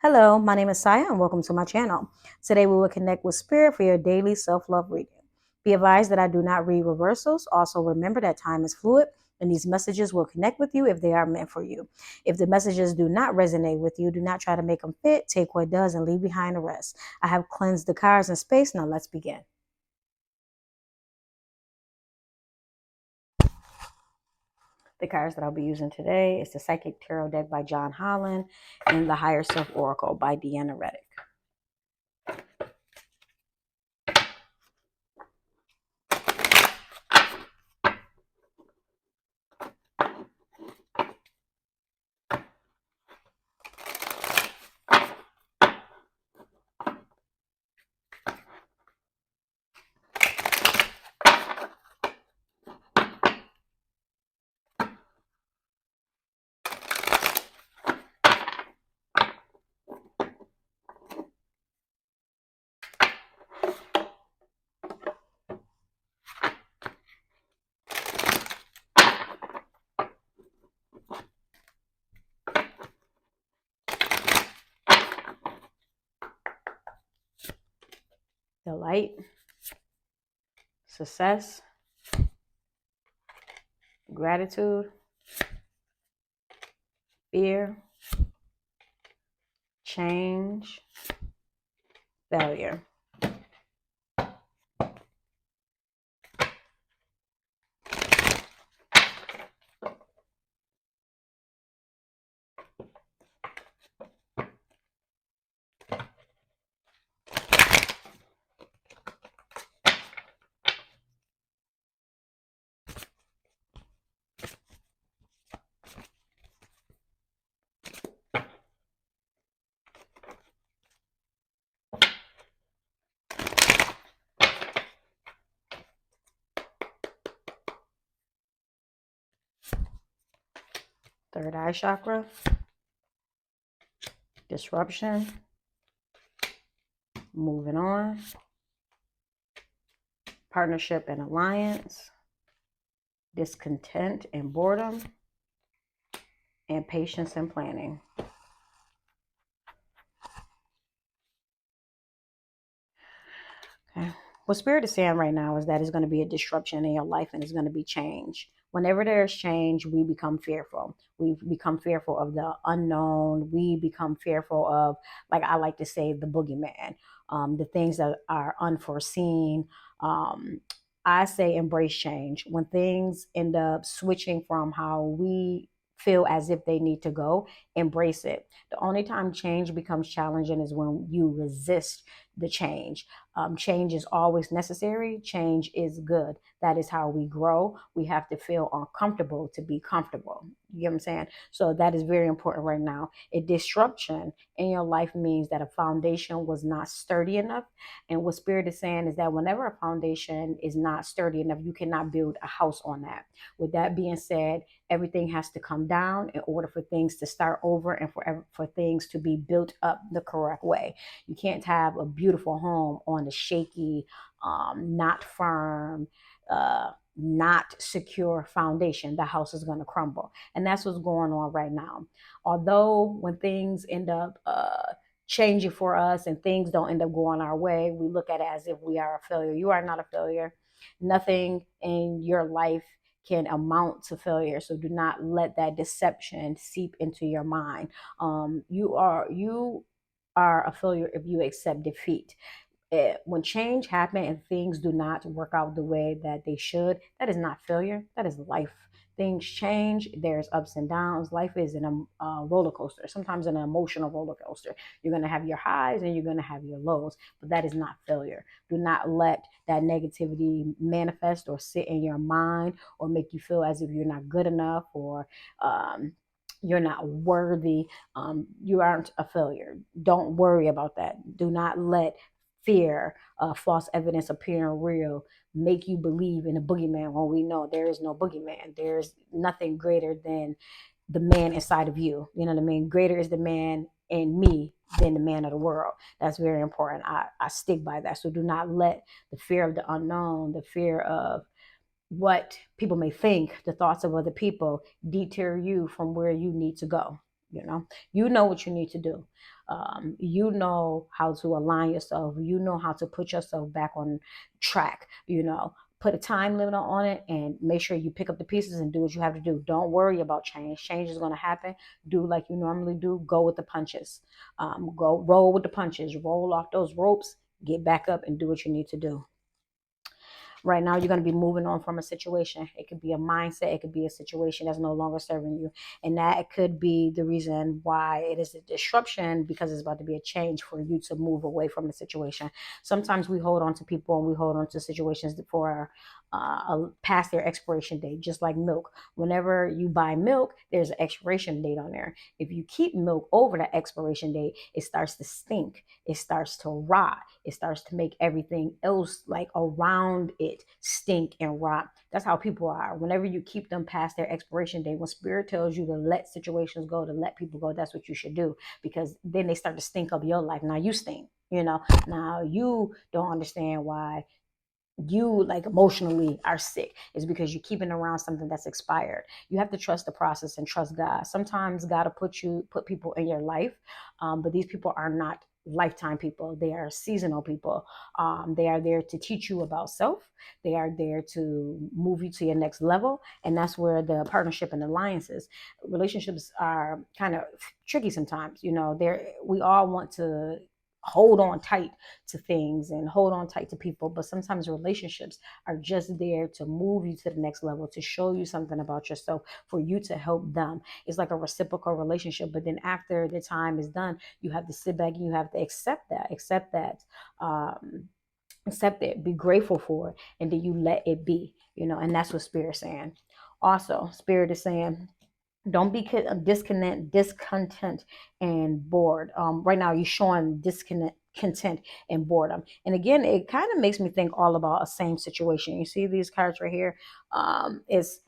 Hello, my name is Saya and welcome to my channel. Today we will connect with Spirit for your daily self-love reading. Be advised that I do not read reversals. Also remember that time is fluid and these messages will connect with you if they are meant for you. If the messages do not resonate with you, do not try to make them fit. Take what does and leave behind the rest. I have cleansed the cards and space. Now let's begin. The cards that I'll be using today is the Psychic Tarot deck by John Holland and the Higher Self Oracle by Deanna Reddick. The Light, Success, Gratitude, Fear, Change, Failure. Third eye chakra, disruption, moving on, partnership and alliance, discontent and boredom, and patience and planning. Okay. What Spirit is saying right now is that it's going to be a disruption in your life and it's going to be change. Whenever there's change, we become fearful. We become fearful of the unknown. We become fearful of, like I like to say, the boogeyman, the things that are unforeseen. I say embrace change. When things end up switching from how we feel as if they need to go, embrace it. The only time change becomes challenging is when you resist the change. Change is always necessary. Change is good. That is how we grow. We have to feel uncomfortable to be comfortable. You get what I'm saying? So that is very important right now. A disruption in your life means that a foundation was not sturdy enough. And what Spirit is saying is that whenever a foundation is not sturdy enough, you cannot build a house on that. With that being said, everything has to come down in order for things to start over and for things to be built up the correct way. You can't have a beautiful home on a shaky, not firm, not secure foundation. The house is going to crumble. And that's what's going on right now. Although when things end up changing for us and things don't end up going our way, we look at it as if we are a failure. You are not a failure. Nothing in your life can amount to failure. So do not let that deception seep into your mind. You are a failure if you accept defeat. When change happens and things do not work out the way that they should, that is not failure. That is life. Things change. There's ups and downs. Life is a roller coaster, sometimes an emotional roller coaster. You're going to have your highs and you're going to have your lows, but that is not failure. Do not let that negativity manifest or sit in your mind or make you feel as if you're not good enough or you're not worthy. You aren't a failure. Don't worry about that. Do not let fear, false evidence appearing real, make you believe in a boogeyman when we know there is no boogeyman. There's nothing greater than the man inside of you. You know what I mean? Greater is the man in me than the man of the world. That's very important. I stick by that. So do not let the fear of the unknown, the fear of what people may think, the thoughts of other people deter you from where you need to go. You know what you need to do. You know how to align yourself. You know how to put yourself back on track. Put a time limit on it and make sure you pick up the pieces and do what you have to do. Don't worry about change. Change is going to happen. Do like you normally do. Go with the punches. Go roll with the punches. Roll off those ropes. Get back up and do what you need to do. Right now, you're going to be moving on from a situation. It could be a mindset. It could be a situation that's no longer serving you. And that could be the reason why it is a disruption, because it's about to be a change for you to move away from the situation. Sometimes we hold on to people and we hold on to situations for past their expiration date, just like milk. Whenever you buy milk, there's an expiration date on there. If you keep milk over that expiration date, it starts to stink. It starts to rot. It starts to make everything else like around it stink and rot. That's how people are. Whenever you keep them past their expiration date, when spirit tells you to let situations go, to let people go, that's what you should do, because then they start to stink up your life. Now you stink. Now you don't understand why you like emotionally are sick. Is because you're keeping around something that's expired. You have to trust the process and trust God. Sometimes God will put people in your life, but these people are not lifetime people. They are seasonal people. They are there to teach you about self. They are there to move you to your next level, and that's where the partnership and alliances, relationships are kind of tricky sometimes. We all want to hold on tight to things and hold on tight to people, but sometimes relationships are just there to move you to the next level, to show you something about yourself, for you to help them. It's like a reciprocal relationship, but then after the time is done, you have to sit back and you have to um, accept it, be grateful for it, and then you let it be. And that's what Spirit's saying. Also, Spirit is saying, don't be discontent and bored. Right now you're showing disconnect, content, and boredom. And again, it kind of makes me think all about a same situation. You see these cards right here. Is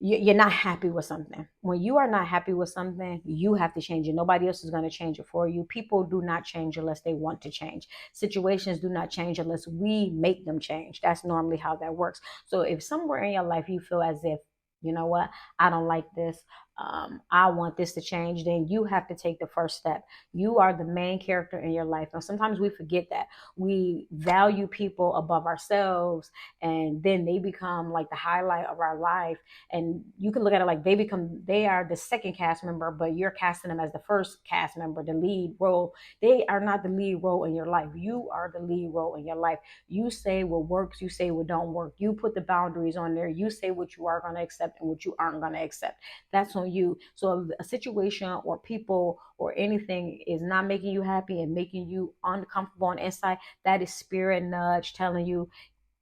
You're not happy with something. When you are not happy with something, you have to change it. Nobody else is going to change it for you. People do not change unless they want to change. Situations do not change unless we make them change. That's normally how that works. So if somewhere in your life you feel as if, you know what, I don't like this, I want this to change, then you have to take the first step. You are the main character in your life. Now, sometimes we forget that. We value people above ourselves, and then they become like the highlight of our life. And you can look at it like they are the second cast member, but you're casting them as the first cast member, the lead role. They are not the lead role in your life. You are the lead role in your life. You say what works, you say what don't work. You put the boundaries on there. You say what you are going to accept and what you aren't going to accept. That's on you. So if a situation or people or anything is not making you happy and making you uncomfortable on the inside, that is spirit nudge telling you,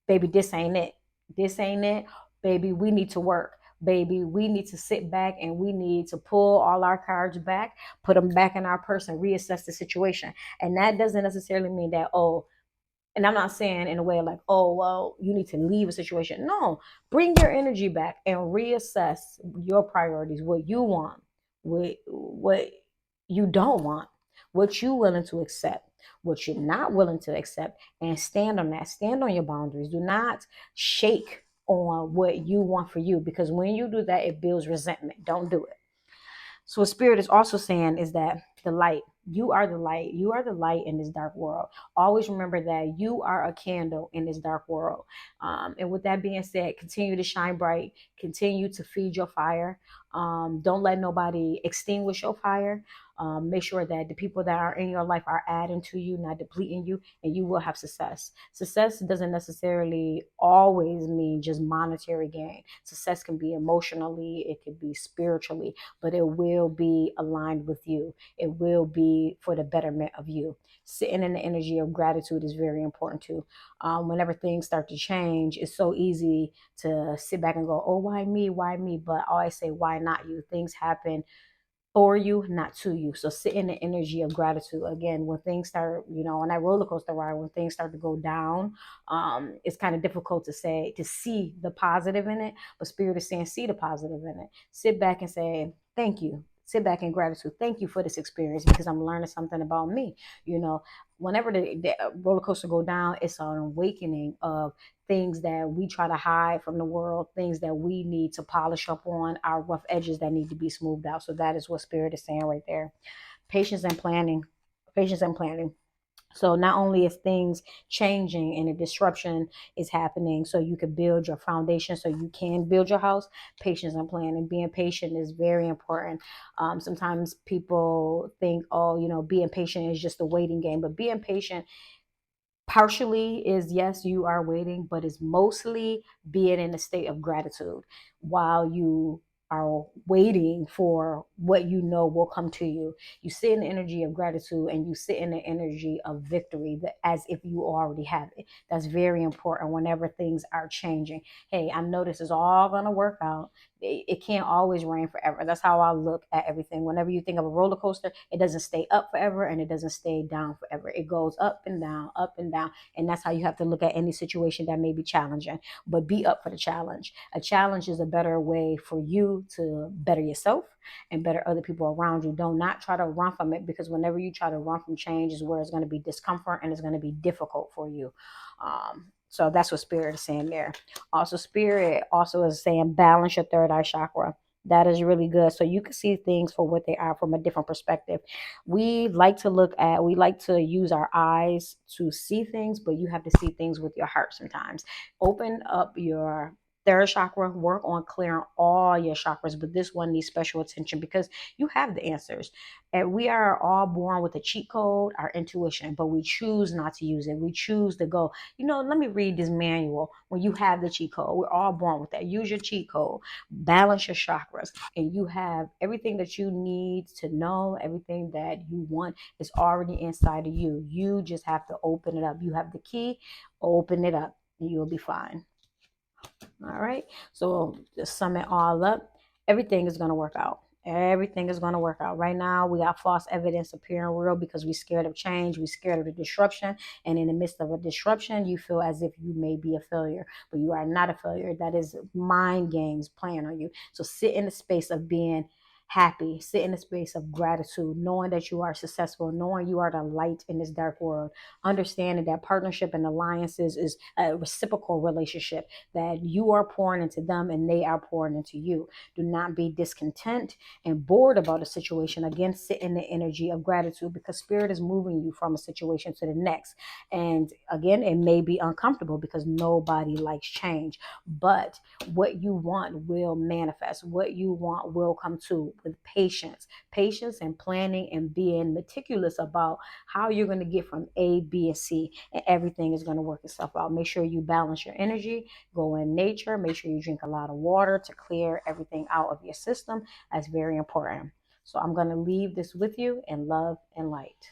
baby, this ain't it. This ain't it. Baby, we need to work. Baby, we need to sit back and we need to pull all our cards back, put them back in our purse, and reassess the situation. And that doesn't necessarily mean that, oh, and I'm not saying in a way like, oh, well, you need to leave a situation. No, bring your energy back and reassess your priorities, what you want, what you don't want, what you're willing to accept, what you're not willing to accept, and stand on that. Stand on your boundaries. Do not shake on what you want for you, because when you do that, it builds resentment. Don't do it. So what Spirit is also saying is that the light, you are the light. You are the light in this dark world. Always remember that you are a candle in this dark world. And with that being said, continue to shine bright. Continue to feed your fire. Don't let nobody extinguish your fire. Make sure that the people that are in your life are adding to you, not depleting you, and you will have success. Success doesn't necessarily always mean just monetary gain. Success can be emotionally, it could be spiritually, but it will be aligned with you. It will be for the betterment of you. Sitting in the energy of gratitude is very important too. Whenever things start to change, it's so easy to sit back and go, oh, why me? Why me? But I always say, why not you? Things happen for you, not to you. So sit in the energy of gratitude. Again, when things start, on that roller coaster ride, when things start to go down, it's kind of difficult to see the positive in it, but Spirit is saying, see the positive in it. Sit back and say, thank you. Sit back in gratitude. Thank you for this experience because I'm learning something about me. You know, whenever the roller coaster go down, it's an awakening of things that we try to hide from the world, things that we need to polish up on, our rough edges that need to be smoothed out. So that is what Spirit is saying right there. Patience and planning. Patience and planning. So not only is things changing and a disruption is happening, so you can build your foundation, so you can build your house. Patience and planning, being patient is very important. Sometimes people think, oh, being patient is just a waiting game, but being patient partially is, yes, you are waiting, but it's mostly being in a state of gratitude while you are waiting for what you know will come to you. You sit in the energy of gratitude and you sit in the energy of victory, that as if you already have it. That's very important whenever things are changing. Hey, I know this is all going to work out. It can't always rain forever. That's how I look at everything. Whenever you think of a roller coaster, it doesn't stay up forever and it doesn't stay down forever. It goes up and down, up and down. And that's how you have to look at any situation that may be challenging. But be up for the challenge. A challenge is a better way for you to better yourself and better other people around you. Don't not try to run from it, because whenever you try to run from change is where it's going to be discomfort and it's going to be difficult for you. So that's what Spirit is saying there. Also, Spirit also is saying balance your third eye chakra. That is really good. So you can see things for what they are from a different perspective. We like to use our eyes to see things, but you have to see things with your heart sometimes. Open up your third chakra, work on clearing all your chakras, but this one needs special attention because you have the answers. And we are all born with a cheat code, our intuition, but we choose not to use it. We choose to go, let me read this manual when you have the cheat code. We're all born with that. Use your cheat code, balance your chakras, and you have everything that you need to know, everything that you want is already inside of you. You just have to open it up. You have the key, open it up, and you'll be fine. All right. So to sum it all up, everything is going to work out. Everything is going to work out. Right now, we got false evidence appearing real because we're scared of change. We're scared of the disruption. And in the midst of a disruption, you feel as if you may be a failure, but you are not a failure. That is mind games playing on you. So sit in the space of being happy, sit in a space of gratitude, knowing that you are successful, knowing you are the light in this dark world, understanding that partnership and alliances is a reciprocal relationship, that you are pouring into them and they are pouring into you. Do not be discontent and bored about a situation. Again, sit in the energy of gratitude because Spirit is moving you from a situation to the next. And again, it may be uncomfortable because nobody likes change, but what you want will manifest. What you want will come to with patience and planning and being meticulous about how you're going to get from A, B, and C, and everything is going to work itself out. Make sure you balance your energy, go in nature, make sure you drink a lot of water to clear everything out of your system. That's very important. So I'm going to leave this with you in love and light.